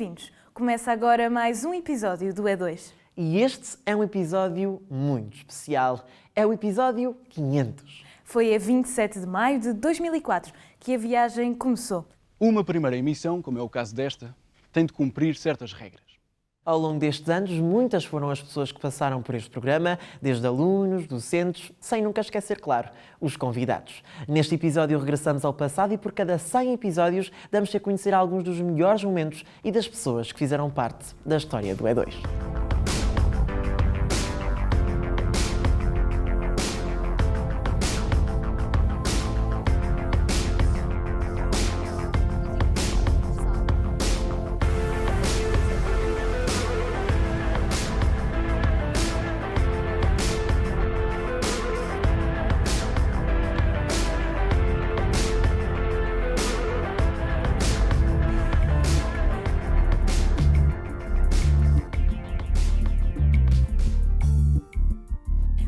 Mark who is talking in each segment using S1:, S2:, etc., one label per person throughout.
S1: bem-vindos. Começa agora mais um episódio do E2.
S2: E este é um episódio muito especial. É o episódio 500.
S1: Foi a 27 de maio de 2004 que a viagem começou.
S3: Uma primeira emissão, como é o caso desta, tem de cumprir certas regras.
S2: Ao longo destes anos, muitas foram as pessoas que passaram por este programa, desde alunos, docentes, sem nunca esquecer, claro, os convidados. Neste episódio regressamos ao passado e por cada 100 episódios damos-te a conhecer alguns dos melhores momentos e das pessoas que fizeram parte da história do E2.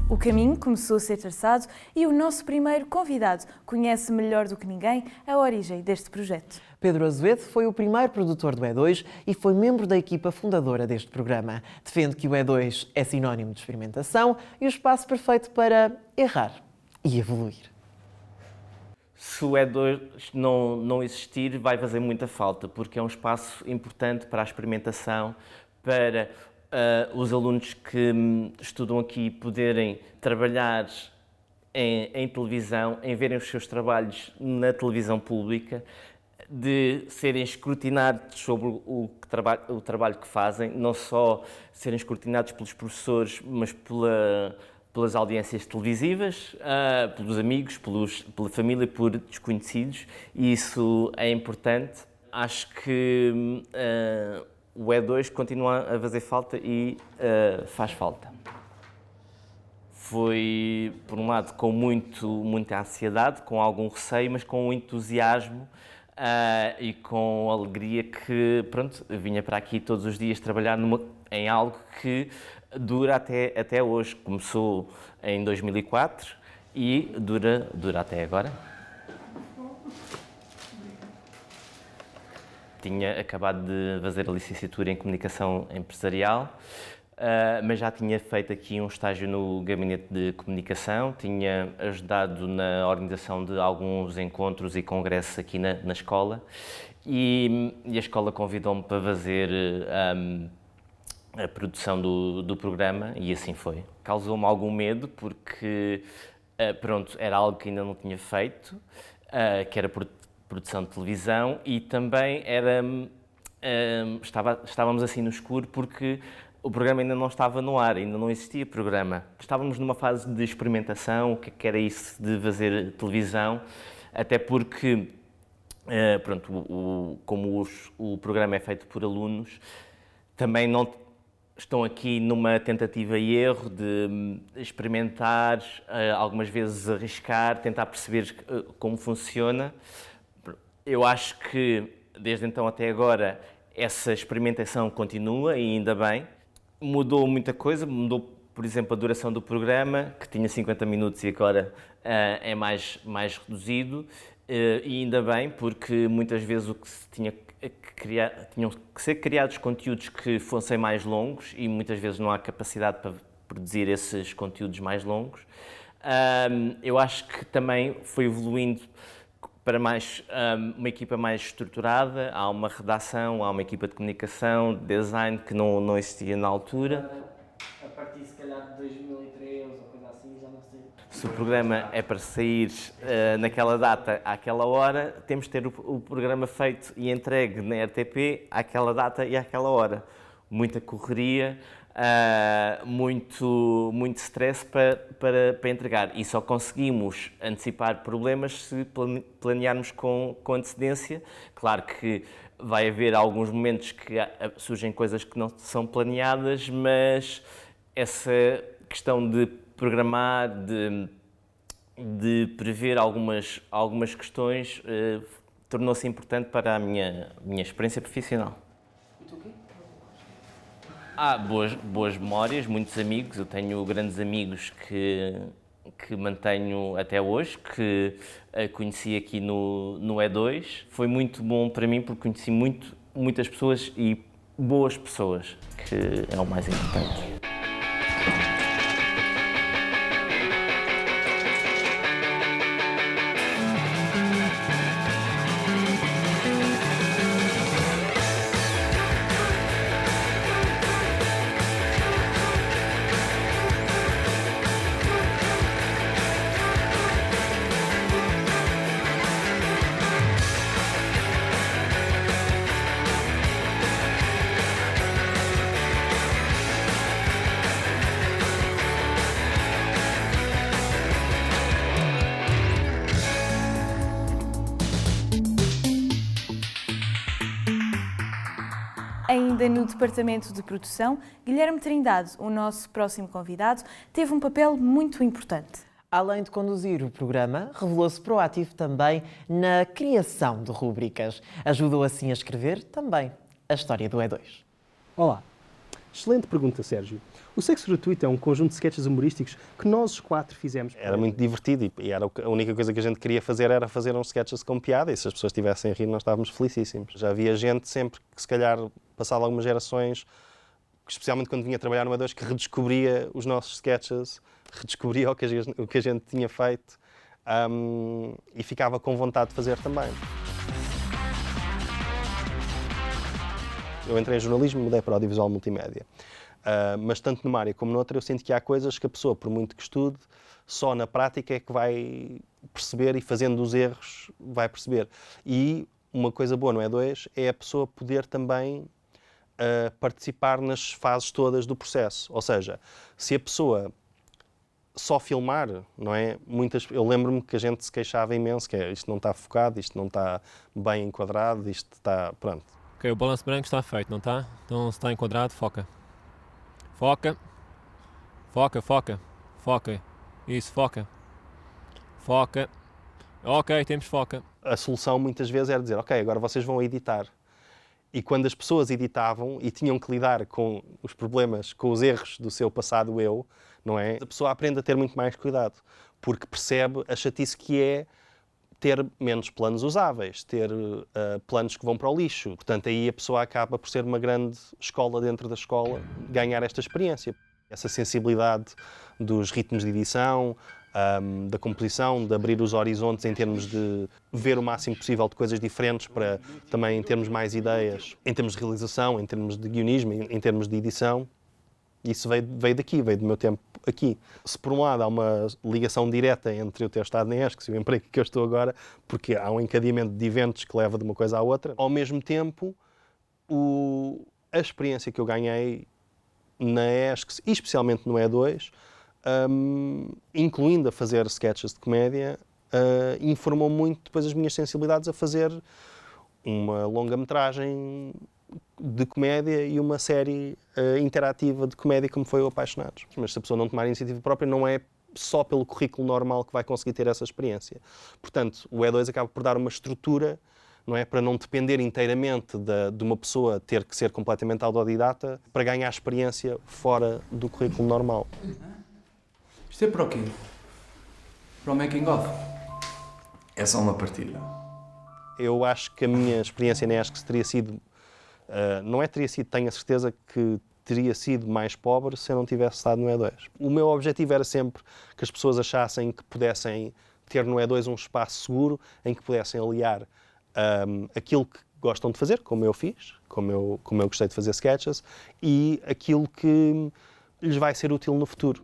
S1: O caminho começou a ser traçado e o nosso primeiro convidado conhece melhor do que ninguém a origem deste projeto.
S2: Pedro Azevedo foi o primeiro produtor do E2 e foi membro da equipa fundadora deste programa. Defende que o E2 é sinónimo de experimentação e o espaço perfeito para errar e evoluir.
S4: Se o E2 não existir, vai fazer muita falta, porque é um espaço importante para a experimentação, para os alunos que estudam aqui poderem trabalhar em televisão, em verem os seus trabalhos na televisão pública, de serem escrutinados sobre o trabalho que fazem, não só serem escrutinados pelos professores, mas pelas audiências televisivas, pelos amigos, pela família, por desconhecidos, e isso é importante. Acho que o E2 continua a fazer falta e faz falta. Foi, por um lado, com muita ansiedade, com algum receio, mas com um entusiasmo e com alegria que, pronto, vinha para aqui todos os dias trabalhar em algo que dura até hoje. Começou em 2004 e dura até agora. Tinha acabado de fazer a licenciatura em Comunicação Empresarial, mas já tinha feito aqui um estágio no Gabinete de Comunicação, tinha ajudado na organização de alguns encontros e congressos aqui na escola e a escola convidou-me para fazer a produção do programa e assim foi. Causou-me algum medo porque, pronto, era algo que ainda não tinha feito, que era produção de televisão e também estávamos assim no escuro porque o programa ainda não estava no ar, ainda não existia programa. Estávamos numa fase de experimentação, o que era isso de fazer televisão, até porque, pronto, como o programa é feito por alunos, também não estão aqui numa tentativa e erro de experimentar, algumas vezes arriscar, tentar perceber como funciona. Eu acho que, desde então até agora, essa experimentação continua e ainda bem. Mudou muita coisa, mudou, por exemplo, a duração do programa, que tinha 50 minutos e agora é mais reduzido. E ainda bem, porque muitas vezes o que se tinham que ser criados conteúdos que fossem mais longos e muitas vezes não há capacidade para produzir esses conteúdos mais longos. Eu acho que também foi evoluindo para uma equipa mais estruturada, há uma redação, há uma equipa de comunicação, de design que não existia na altura.
S5: A partir, se calhar, de 2003 ou coisa assim, já não sei.
S4: Se o programa é para sair naquela data, àquela hora, temos de ter o programa feito e entregue na RTP àquela data e àquela hora. Muita correria, muito stress para entregar e só conseguimos antecipar problemas se planearmos com antecedência. Claro que vai haver alguns momentos que surgem coisas que não são planeadas, mas essa questão de programar, de prever algumas questões tornou-se importante para a minha experiência profissional. Há boas memórias, muitos amigos. Eu tenho grandes amigos que mantenho até hoje, que conheci aqui no E2. Foi muito bom para mim porque conheci muitas pessoas e boas pessoas, que é o mais importante.
S1: Ainda no departamento de produção, Guilherme Trindade, o nosso próximo convidado, teve um papel muito importante.
S2: Além de conduzir o programa, revelou-se proativo também na criação de rúbricas. Ajudou assim a escrever também a história do E2.
S6: Olá. Excelente pergunta, Sérgio. O Sexo Gratuito é um conjunto de sketches humorísticos que nós os 4 fizemos.
S7: Era muito divertido e era a única coisa que a gente queria fazer era fazer uns sketches com piada, e se as pessoas estivessem a rir nós estávamos felicíssimos. Já havia gente sempre que, se calhar, passado algumas gerações, especialmente quando vinha trabalhar no E2, que redescobria os nossos sketches, redescobria o que a gente tinha feito e ficava com vontade de fazer também. Eu entrei em jornalismo e mudei para o audiovisual multimédia. Mas tanto numa área como noutra eu sinto que há coisas que a pessoa, por muito que estude, só na prática é que vai perceber, e fazendo os erros vai perceber. E uma coisa boa no E2 é a pessoa poder também participar nas fases todas do processo. Ou seja, se a pessoa só filmar, não é? Eu lembro-me que a gente se queixava imenso, que isto não está focado, isto não está bem enquadrado, isto está... pronto.
S8: Ok, o balanço branco está feito, não está? Então se está enquadrado, foca. Foca. Foca, foca. Foca. Isso, foca. Foca. Ok, temos foca.
S7: A solução muitas vezes era dizer, ok, agora vocês vão editar. E quando as pessoas editavam e tinham que lidar com os problemas, com os erros do seu passado eu, não é? A pessoa aprende a ter muito mais cuidado, porque percebe a chatice que é ter menos planos usáveis, ter planos que vão para o lixo. Portanto, aí a pessoa acaba por ser uma grande escola dentro da escola, ganhar esta experiência. Essa sensibilidade dos ritmos de edição, da composição, de abrir os horizontes em termos de ver o máximo possível de coisas diferentes para também termos mais ideias, em termos de realização, em termos de guionismo, em termos de edição. Isso veio daqui, veio do meu tempo aqui. Se por um lado há uma ligação direta entre eu ter estado na ESC e o emprego que eu estou agora, porque há um encadeamento de eventos que leva de uma coisa à outra, ao mesmo tempo a experiência que eu ganhei na ESC, e especialmente no E2, incluindo a fazer sketches de comédia, informou muito depois as minhas sensibilidades a fazer uma longa-metragem de comédia e uma série interativa de comédia como foi o Apaixonados. Mas se a pessoa não tomar iniciativa própria, não é só pelo currículo normal que vai conseguir ter essa experiência. Portanto, o E2 acaba por dar uma estrutura, não é, para não depender inteiramente de uma pessoa ter que ser completamente autodidata para ganhar experiência fora do currículo normal.
S9: Isto é para o quê? Para o making of?
S10: É só uma partilha.
S7: Eu acho que a minha experiência na ESC teria sido, tenho a certeza que teria sido mais pobre se eu não tivesse estado no E2. O meu objetivo era sempre que as pessoas achassem que pudessem ter no E2 um espaço seguro em que pudessem aliar aquilo que gostam de fazer, como eu fiz, como eu gostei de fazer sketches, e aquilo que lhes vai ser útil no futuro.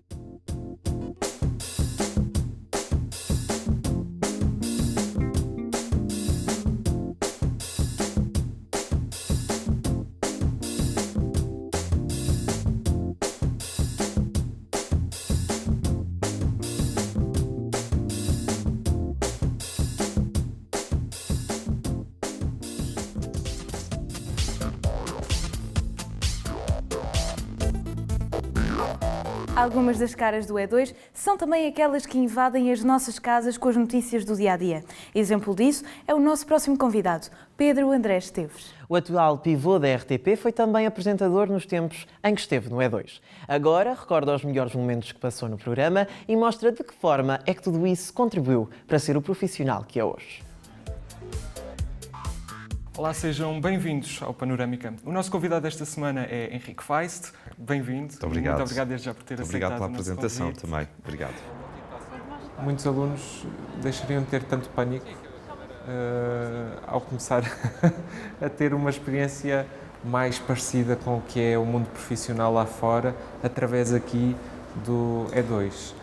S1: Algumas das caras do E2 são também aquelas que invadem as nossas casas com as notícias do dia-a-dia. Exemplo disso é o nosso próximo convidado, Pedro André Esteves.
S2: O atual pivô da RTP foi também apresentador nos tempos em que esteve no E2. Agora recorda os melhores momentos que passou no programa e mostra de que forma é que tudo isso contribuiu para ser o profissional que é hoje.
S11: Olá, sejam bem-vindos ao Panorâmica. O nosso convidado desta semana é Henrique Feist. Bem-vindo.
S12: Muito obrigado.
S11: Muito obrigado desde já por ter aceitado.
S12: Obrigado pela
S11: o nosso
S12: apresentação
S11: convite.
S12: também. Obrigado.
S13: Muitos alunos deixariam de ter tanto pânico ao começar a ter uma experiência mais parecida com o que é o mundo profissional lá fora, através aqui do E2.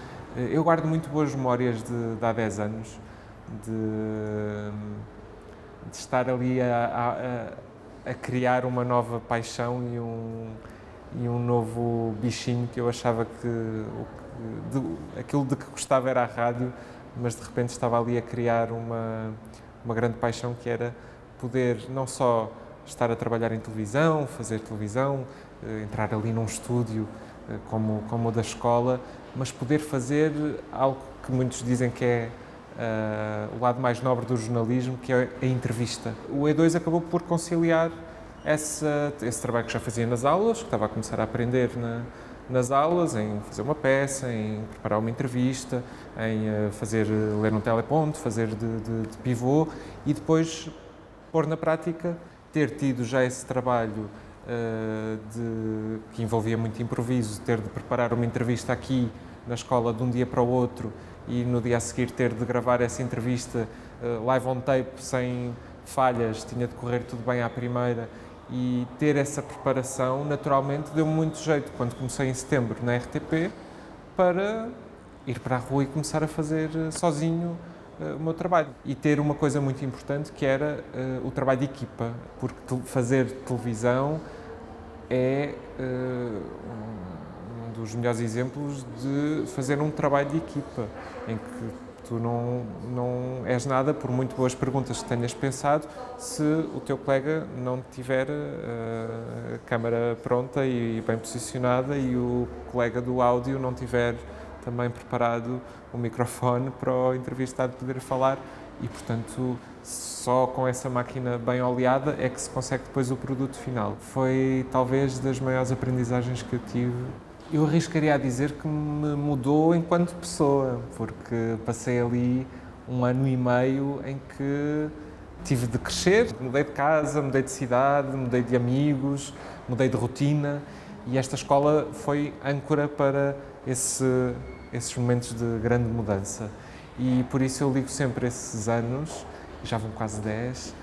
S13: Eu guardo muito boas memórias de há 10 anos, de estar ali a criar uma nova paixão e um novo bichinho que eu achava que aquilo de que gostava era a rádio, mas de repente estava ali a criar uma grande paixão, que era poder não só estar a trabalhar em televisão, fazer televisão, entrar ali num estúdio como o da escola, mas poder fazer algo que muitos dizem que é o lado mais nobre do jornalismo, que é a entrevista. O E2 acabou por conciliar esse trabalho que já fazia nas aulas, que estava a começar a aprender nas aulas, em fazer uma peça, em preparar uma entrevista, em ler um teleponto, fazer de pivô, e depois pôr na prática, ter tido já esse trabalho que envolvia muito improviso, ter de preparar uma entrevista aqui na escola de um dia para o outro e no dia a seguir ter de gravar essa entrevista live on tape, sem falhas, tinha de correr tudo bem à primeira, e ter essa preparação naturalmente deu-me muito jeito quando comecei em setembro na RTP para ir para a rua e começar a fazer sozinho o meu trabalho. E ter uma coisa muito importante, que era o trabalho de equipa, porque fazer televisão é um dos melhores exemplos de fazer um trabalho de equipa, em que tu não és nada, por muito boas perguntas que tenhas pensado, se o teu colega não tiver a câmara pronta e bem posicionada e o colega do áudio não tiver também preparado o microfone para o entrevistado poder falar, e, portanto, só com essa máquina bem oleada é que se consegue depois o produto final. Foi talvez das maiores aprendizagens que eu tive. Eu arriscaria a dizer que me mudou enquanto pessoa, porque passei ali 1 ano e meio em que tive de crescer. Mudei de casa, mudei de cidade, mudei de amigos, mudei de rotina, e esta escola foi âncora para esses momentos de grande mudança. E por isso eu ligo sempre esses anos, já vão quase 10,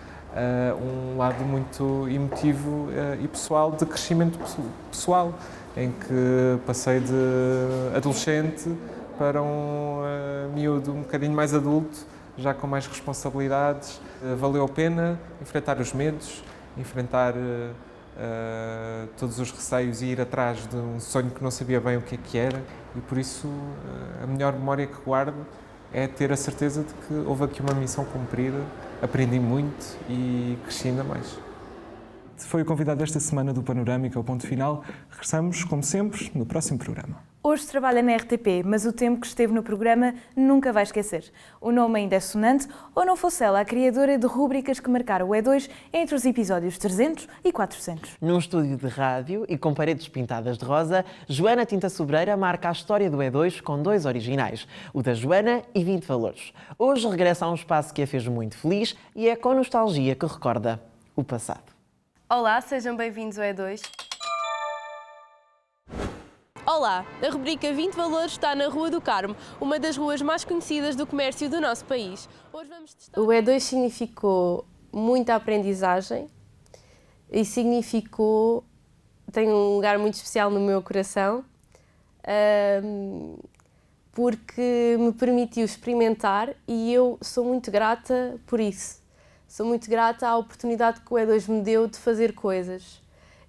S13: um lado muito emotivo e pessoal, de crescimento pessoal, em que passei de adolescente para um miúdo um bocadinho mais adulto, já com mais responsabilidades. Valeu a pena enfrentar os medos, enfrentar todos os receios e ir atrás de um sonho que não sabia bem o que era, e por isso a melhor memória que guardo é ter a certeza de que houve aqui uma missão cumprida, aprendi muito e cresci ainda mais.
S11: Foi o convidado desta semana do Panorâmica, ao Ponto Final. Regressamos, como sempre, no próximo programa.
S1: Hoje trabalha na RTP, mas o tempo que esteve no programa nunca vai esquecer. O nome ainda é sonante, ou não fosse ela a criadora de rúbricas que marcaram o E2 entre os episódios 300 e 400.
S2: Num estúdio de rádio e com paredes pintadas de rosa, Joana Tinta Sobreira marca a história do E2 com 2 originais, o da Joana e 20 Valores. Hoje regressa a um espaço que a fez muito feliz e é com nostalgia que recorda o passado.
S14: Olá, sejam bem-vindos ao E2. Olá, a rubrica 20 Valores está na Rua do Carmo, uma das ruas mais conhecidas do comércio do nosso país. Hoje vamos testar... O E2 significou muita aprendizagem e tem um lugar muito especial no meu coração, porque me permitiu experimentar, e eu sou muito grata por isso. Sou muito grata à oportunidade que o E2 me deu de fazer coisas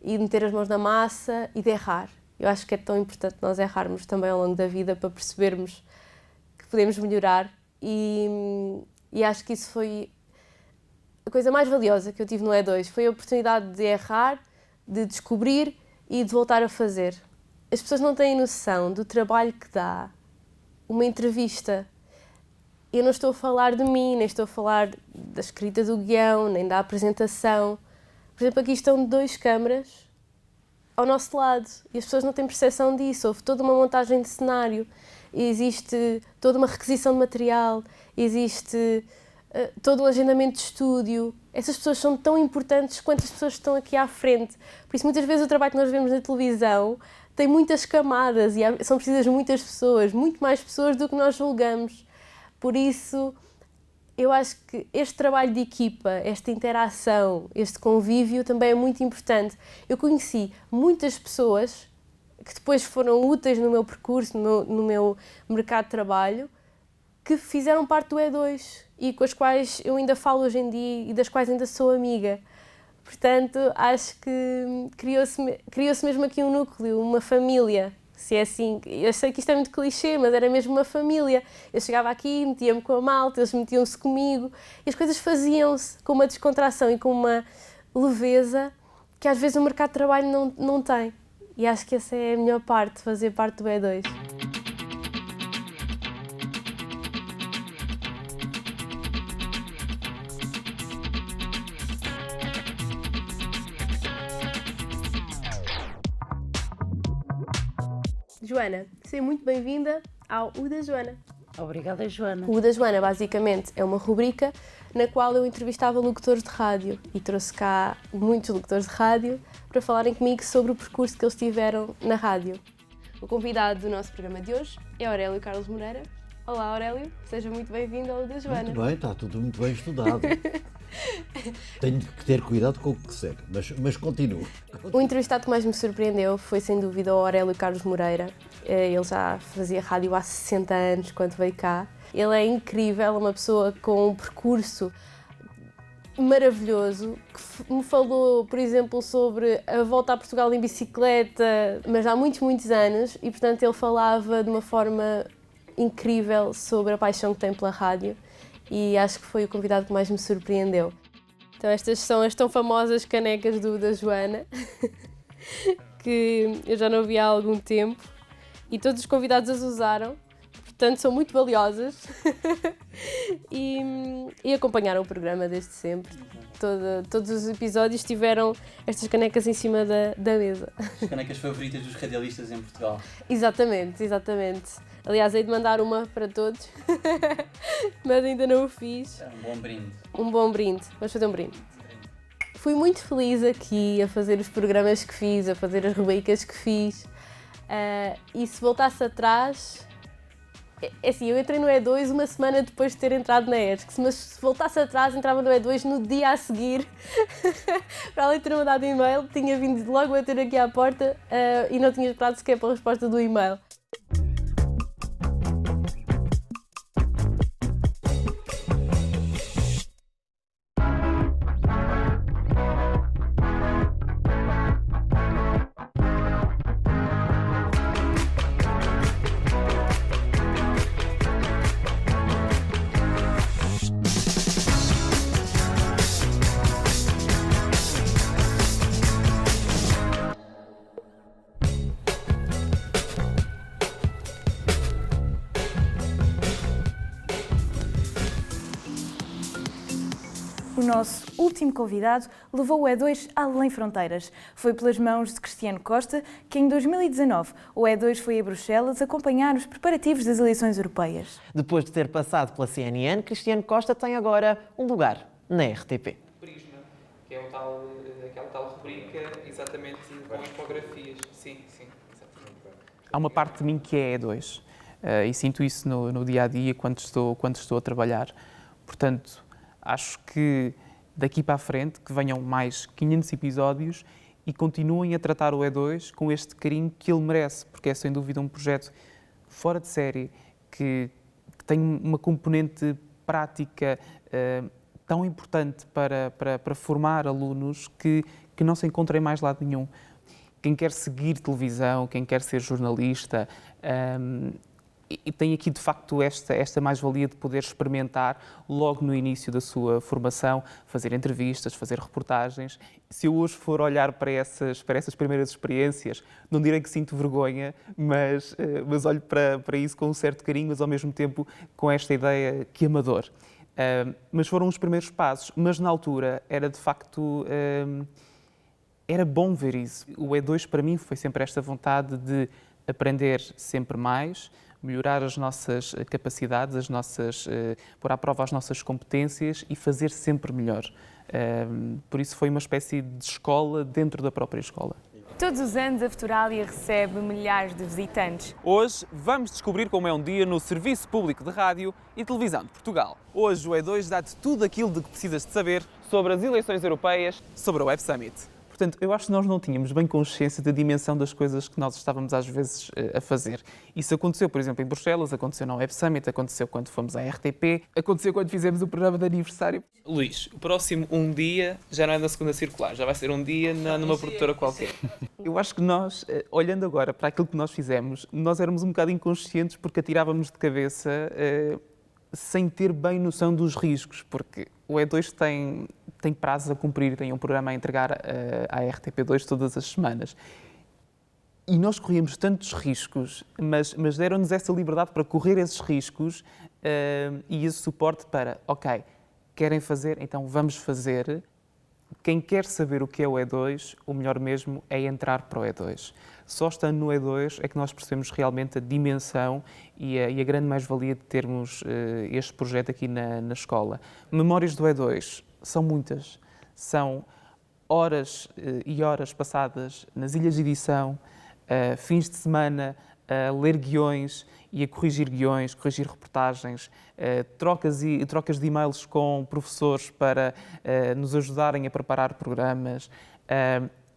S14: e de meter as mãos na massa e de errar. Eu acho que é tão importante nós errarmos também ao longo da vida para percebermos que podemos melhorar, e acho que isso foi a coisa mais valiosa que eu tive no E2. Foi a oportunidade de errar, de descobrir e de voltar a fazer. As pessoas não têm noção do trabalho que dá uma entrevista. Eu não estou a falar de mim, nem estou a falar da escrita do guião, nem da apresentação. Por exemplo, aqui estão 2 câmaras ao nosso lado e as pessoas não têm percepção disso. Houve toda uma montagem de cenário, existe toda uma requisição de material, existe todo um agendamento de estúdio, essas pessoas são tão importantes quanto as pessoas que estão aqui à frente. Por isso, muitas vezes, o trabalho que nós vemos na televisão tem muitas camadas e são precisas muitas pessoas, muito mais pessoas do que nós julgamos. Por isso, eu acho que este trabalho de equipa, esta interação, este convívio também é muito importante. Eu conheci muitas pessoas que depois foram úteis no meu percurso, no meu mercado de trabalho, que fizeram parte do E2 e com as quais eu ainda falo hoje em dia e das quais ainda sou amiga. Portanto, acho que criou-se mesmo aqui um núcleo, uma família, se é assim. Eu sei que isto é muito clichê, mas era mesmo uma família. Eu chegava aqui, metia-me com a malta, eles metiam-se comigo e as coisas faziam-se com uma descontração e com uma leveza que às vezes o mercado de trabalho não tem. E acho que essa é a melhor parte, fazer parte do E2. Joana, seja muito bem-vinda ao O da Joana.
S12: Obrigada, Joana.
S14: O da Joana, basicamente, é uma rubrica na qual eu entrevistava locutores de rádio e trouxe cá muitos locutores de rádio para falarem comigo sobre o percurso que eles tiveram na rádio. O convidado do nosso programa de hoje é Aurélio Carlos Moreira. Olá, Aurélio, seja muito bem-vindo ao O da Joana.
S15: Muito bem, está tudo muito bem estudado. Tenho que ter cuidado com o que segue, mas continuo.
S14: O entrevistado que mais me surpreendeu foi, sem dúvida, o Aurélio Carlos Moreira. Ele já fazia rádio há 60 anos, quando veio cá. Ele é incrível, uma pessoa com um percurso maravilhoso, que me falou, por exemplo, sobre a volta a Portugal em bicicleta, mas há muitos, muitos anos, e, portanto, ele falava de uma forma incrível sobre a paixão que tem pela rádio. E acho que foi o convidado que mais me surpreendeu. Então estas são as tão famosas canecas da Joana, que eu já não vi há algum tempo, e todos os convidados as usaram, portanto são muito valiosas e acompanharam o programa desde sempre. Todos os episódios tiveram estas canecas em cima da mesa.
S16: As canecas favoritas dos radialistas em Portugal.
S14: Exatamente, exatamente. Aliás, hei de mandar uma para todos, mas ainda não o fiz.
S16: É um bom brinde.
S14: Um bom brinde. Vamos fazer um brinde. Fui muito feliz aqui a fazer os programas que fiz, a fazer as rubricas que fiz. E se voltasse atrás... É assim, eu entrei no E2 uma semana depois de ter entrado na ESC, mas se voltasse atrás, entrava no E2 no dia a seguir. Para além de ter mandado e-mail, tinha vindo logo bater aqui à porta e não tinha esperado sequer pela resposta do e-mail.
S1: O nosso último convidado levou o E2 além fronteiras. Foi pelas mãos de Cristiano Costa que, em 2019, o E2 foi a Bruxelas acompanhar os preparativos das eleições europeias.
S2: Depois de ter passado pela CNN, Cristiano Costa tem agora um lugar na RTP.
S17: Prisma, que é aquela tal rubrica exatamente com infografias. Sim, exatamente.
S18: Há uma parte de mim que é E2 e sinto isso no dia-a-dia quando estou a trabalhar. Portanto, acho que daqui para a frente que venham mais 500 episódios e continuem a tratar o E2 com este carinho que ele merece, porque é sem dúvida um projeto fora de série, que tem uma componente prática tão importante para formar alunos que não se encontra em mais lado nenhum. Quem quer seguir televisão, quem quer ser jornalista, e tem aqui, de facto, esta mais-valia de poder experimentar logo no início da sua formação, fazer entrevistas, fazer reportagens. Se eu hoje for olhar para essas primeiras experiências, não direi que sinto vergonha, mas olho para isso com um certo carinho, mas ao mesmo tempo com esta ideia que amador. Mas foram os primeiros passos, mas na altura era, de facto, era bom ver isso. O E2 para mim foi sempre esta vontade de aprender sempre mais, melhorar as nossas capacidades, pôr à prova as nossas competências e fazer sempre melhor. Por isso foi uma espécie de escola dentro da própria escola.
S1: Todos os anos a Futuralia recebe milhares de visitantes.
S18: Hoje vamos descobrir como é um dia no Serviço Público de Rádio e Televisão de Portugal. Hoje o E2 dá-te tudo aquilo de que precisas de saber sobre as eleições europeias, sobre a Web Summit. Portanto, eu acho que nós não tínhamos bem consciência da dimensão das coisas que nós estávamos às vezes a fazer. Isso aconteceu, por exemplo, em Bruxelas, aconteceu na Web Summit, aconteceu quando fomos à RTP, aconteceu quando fizemos o programa de aniversário. Luís, o próximo um dia já não é na segunda circular, já vai ser um dia numa produtora qualquer. Eu acho que nós, olhando agora para aquilo que nós fizemos, nós éramos um bocado inconscientes porque atirávamos de cabeça sem ter bem noção dos riscos, porque o E2 tem prazos a cumprir, tem um programa a entregar à RTP2 todas as semanas. E nós corríamos tantos riscos, mas deram-nos essa liberdade para correr esses riscos e esse suporte para, ok, querem fazer, então vamos fazer. Quem quer saber o que é o E2, o melhor mesmo é entrar para o E2. Só estando no E2 é que nós percebemos realmente a dimensão e a grande mais-valia de termos este projeto aqui na escola. Memórias do E2 são muitas. São horas e horas passadas nas ilhas de edição, fins de semana a ler guiões e a corrigir guiões, corrigir reportagens, trocas de e-mails com professores para nos ajudarem a preparar programas,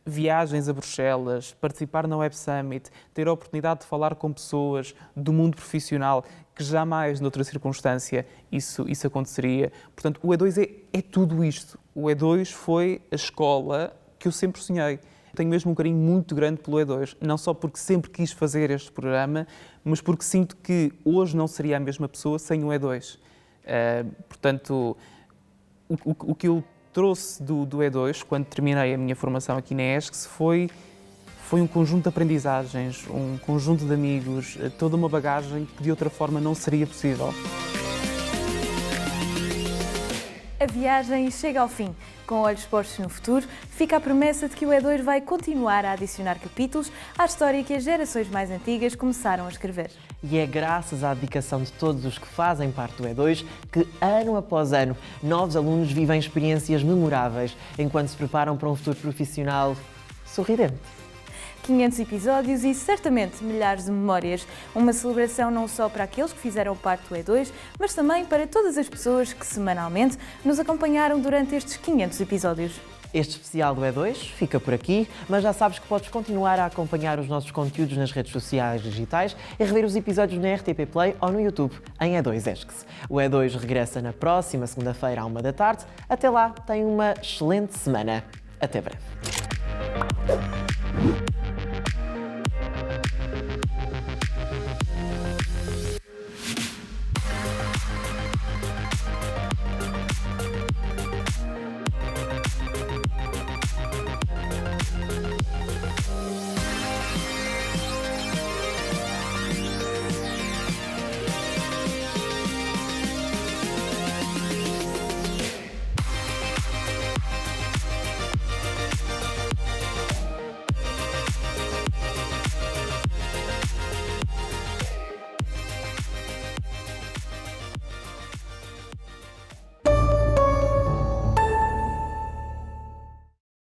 S18: viagens a Bruxelas, participar na Web Summit, ter a oportunidade de falar com pessoas do mundo profissional que jamais, noutra circunstância, isso aconteceria. Portanto, o E2 é tudo isto. O E2 foi a escola que eu sempre sonhei. Tenho mesmo um carinho muito grande pelo E2, não só porque sempre quis fazer este programa, mas porque sinto que hoje não seria a mesma pessoa sem o E2. Portanto, o que eu trouxe do E2, quando terminei a minha formação aqui na ESCS, foi um conjunto de aprendizagens, um conjunto de amigos, toda uma bagagem que de outra forma não seria possível.
S1: A viagem chega ao fim. Com olhos postos no futuro, fica a promessa de que o E2 vai continuar a adicionar capítulos à história que as gerações mais antigas começaram a escrever.
S2: E é graças à dedicação de todos os que fazem parte do E2 que, ano após ano, novos alunos vivem experiências memoráveis enquanto se preparam para um futuro profissional sorridente.
S1: 500 episódios e certamente milhares de memórias. Uma celebração não só para aqueles que fizeram parte do E2, mas também para todas as pessoas que semanalmente nos acompanharam durante estes 500 episódios.
S2: Este especial do E2 fica por aqui, mas já sabes que podes continuar a acompanhar os nossos conteúdos nas redes sociais digitais e rever os episódios na RTP Play ou no YouTube, em E2 ESCS. O E2 regressa na próxima segunda-feira à 13h. Até lá, tenha uma excelente semana. Até breve.